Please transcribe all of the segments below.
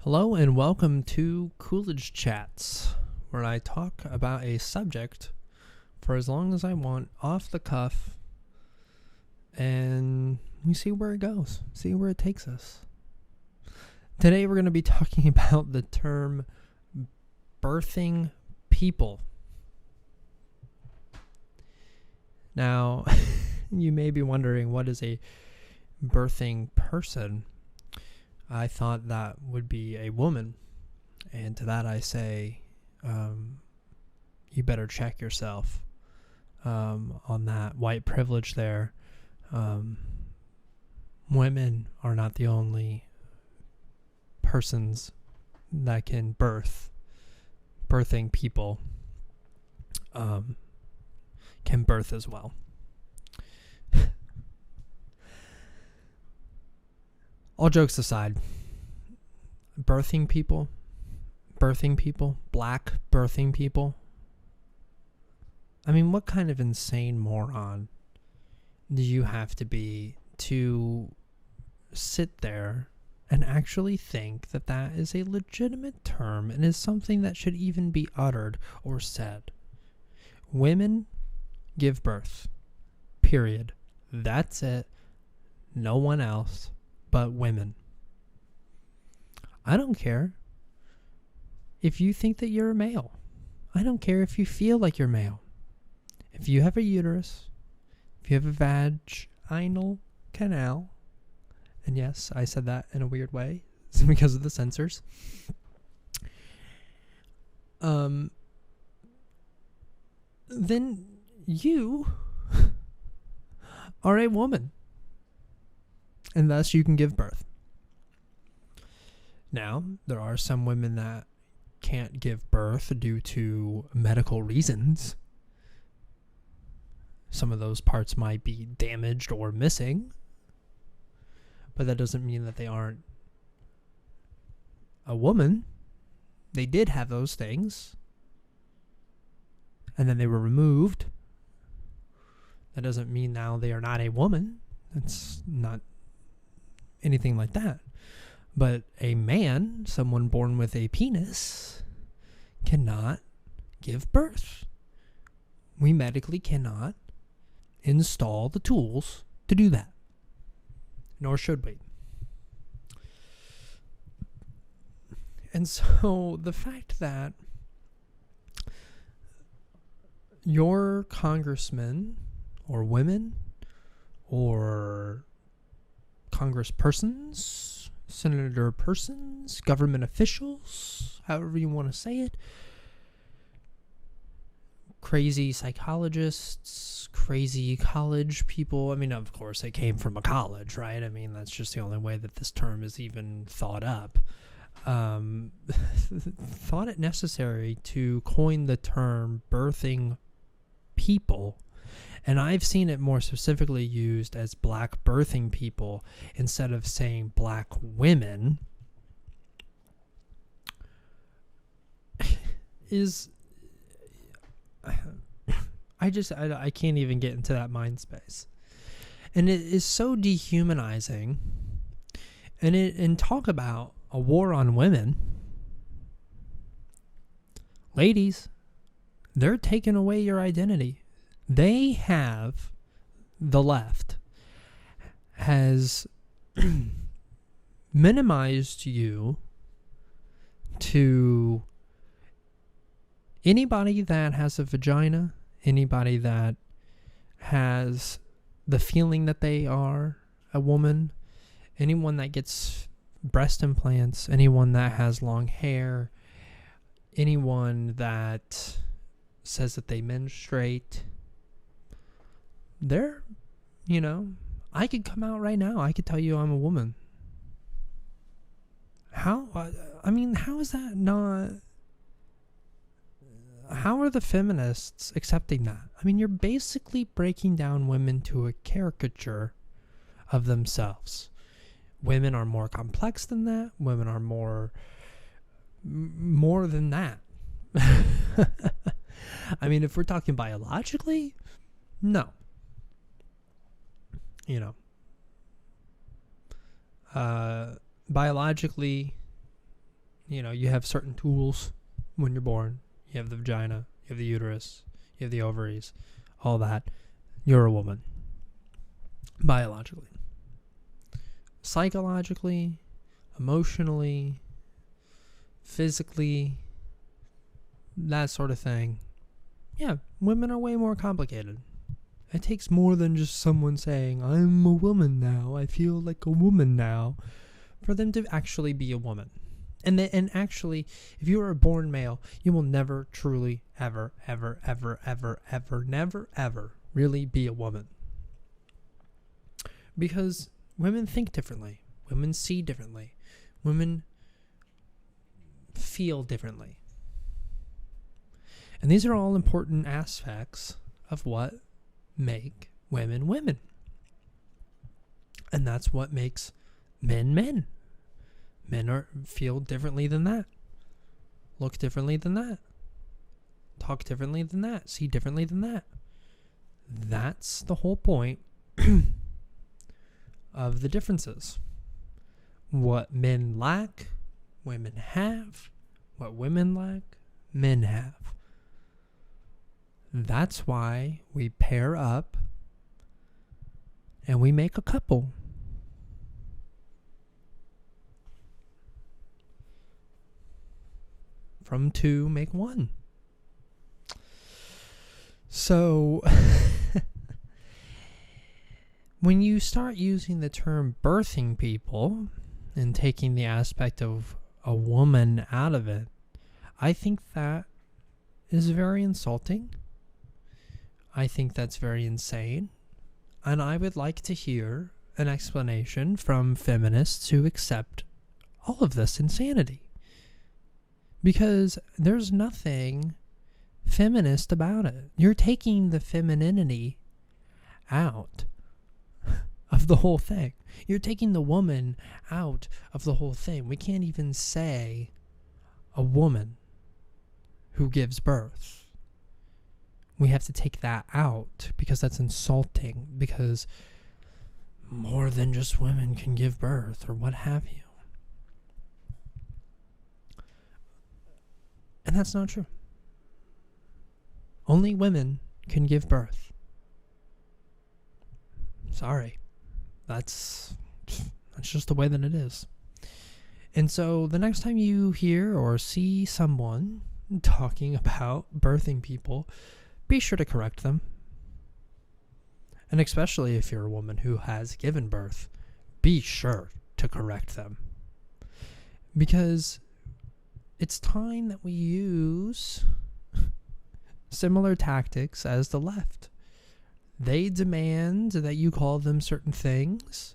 Hello and welcome to Coolidge Chats, where I talk about a subject for as long as I want, off the cuff, and we see where it goes, see where it takes us. Today we're going to be talking about the term birthing people. Now, you may be wondering, what is a birthing person? I thought that would be a woman, and to that I say, you better check yourself on that white privilege there. Women are not the only persons that can birthing people can birth as well. All jokes aside, birthing people, black birthing people. I mean, what kind of insane moron do you have to be to sit there and actually think that that is a legitimate term and is something that should even be uttered or said? Women give birth. Period. That's it. No one else but women. I don't care if you think that you're a male. I don't care if you feel like you're male. If you have a uterus, if you have a vaginal canal, and yes, I said that in a weird way because of the censors, then you are a woman. And thus you can give birth. Now, there are some women that can't give birth due to medical reasons. Some of those parts might be damaged or missing, but that doesn't mean that they aren't a woman. They did have those things, and then they were removed. That doesn't mean now they are not a woman. That's not anything like that. But a man, someone born with a penis, cannot give birth. We medically cannot install the tools to do that. Nor should we. And so the fact that your congressmen or women or congresspersons, senator persons, government officials, however you want to say it, crazy psychologists, crazy college people. I mean, of course, they came from a college, right? I mean, that's just the only way that this term is even thought up. Thought it necessary to coin the term birthing people. And I've seen it more specifically used as black birthing people instead of saying black women. I can't even get into that mind space. And it is so dehumanizing. And talk about a war on women. Ladies, they're taking away your identity. They have, the left has minimized you to anybody that has a vagina, anybody that has the feeling that they are a woman, anyone that gets breast implants, anyone that has long hair, anyone that says that they menstruate. They're, I could come out right now. I could tell you I'm a woman. How is that not... How are the feminists accepting that? I mean, you're basically breaking down women to a caricature of themselves. Women are more complex than that. Women are more than that. I mean, if we're talking biologically, no. Biologically, You have certain tools when you're born. You have the vagina, you have the uterus, you have the ovaries, all that. You're a woman. Biologically. Psychologically, emotionally, physically, that sort of thing. Yeah, women are way more complicated. It takes more than just someone saying, I'm a woman now, I feel like a woman now, for them to actually be a woman. And actually, if you are a born male, you will never truly, ever, never, ever really be a woman. Because women think differently. Women see differently. Women feel differently. And these are all important aspects of what make women women. And that's what makes men men. Men feel differently than that. Look differently than that. Talk differently than that. See differently than that. That's the whole point of the differences. What men lack, women have. What women lack, men have. That's why we pair up and we make a couple. From two, make one. So, when you start using the term birthing people and taking the aspect of a woman out of it, I think that is very insulting. I think that's very insane. And I would like to hear an explanation from feminists who accept all of this insanity. Because there's nothing feminist about it. You're taking the femininity out of the whole thing. You're taking the woman out of the whole thing. We can't even say a woman who gives birth. We have to take that out because that's insulting. Because more than just women can give birth or what have you. And that's not true. Only women can give birth. Sorry. That's just the way that it is. And so the next time you hear or see someone talking about birthing people, be sure to correct them. And especially if you're a woman who has given birth, be sure to correct them. Because it's time that we use similar tactics as the left. They demand that you call them certain things,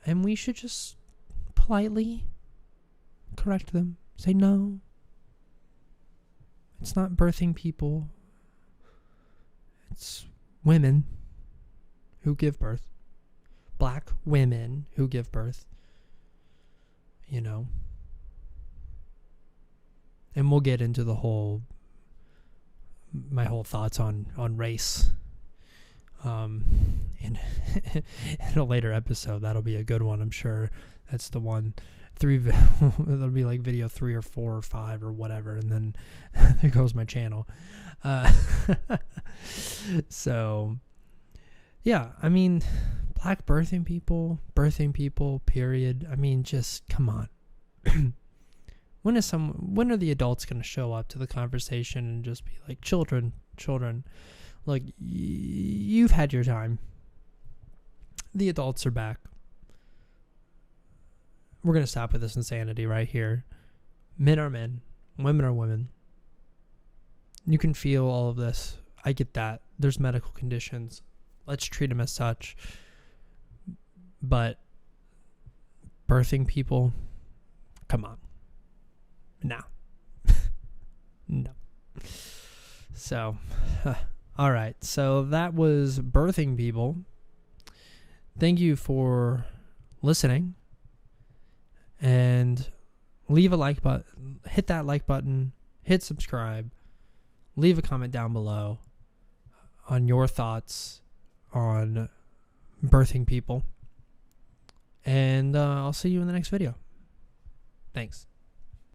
and we should just politely correct them. Say, no, it's not birthing people. It's women who give birth. Black women who give birth. And we'll get into my whole thoughts on race in a later episode. That'll be a good one, I'm sure. That's the one. That'll be like video 3 or 4 or 5 or whatever, and then there goes my channel. So, yeah, I mean, black birthing people, period. I mean, just come on. When are the adults going to show up to the conversation and just be like, children, like, you've had your time. The adults are back. We're going to stop with this insanity right here. Men are men. Women are women. You can feel all of this. I get that. There's medical conditions. Let's treat them as such. But birthing people, come on. No. No. So, all right. So that was birthing people. Thank you for listening. And leave a like button. Hit that like button. Hit subscribe. Leave a comment down below on your thoughts on birthing people. And I'll see you in the next video. Thanks.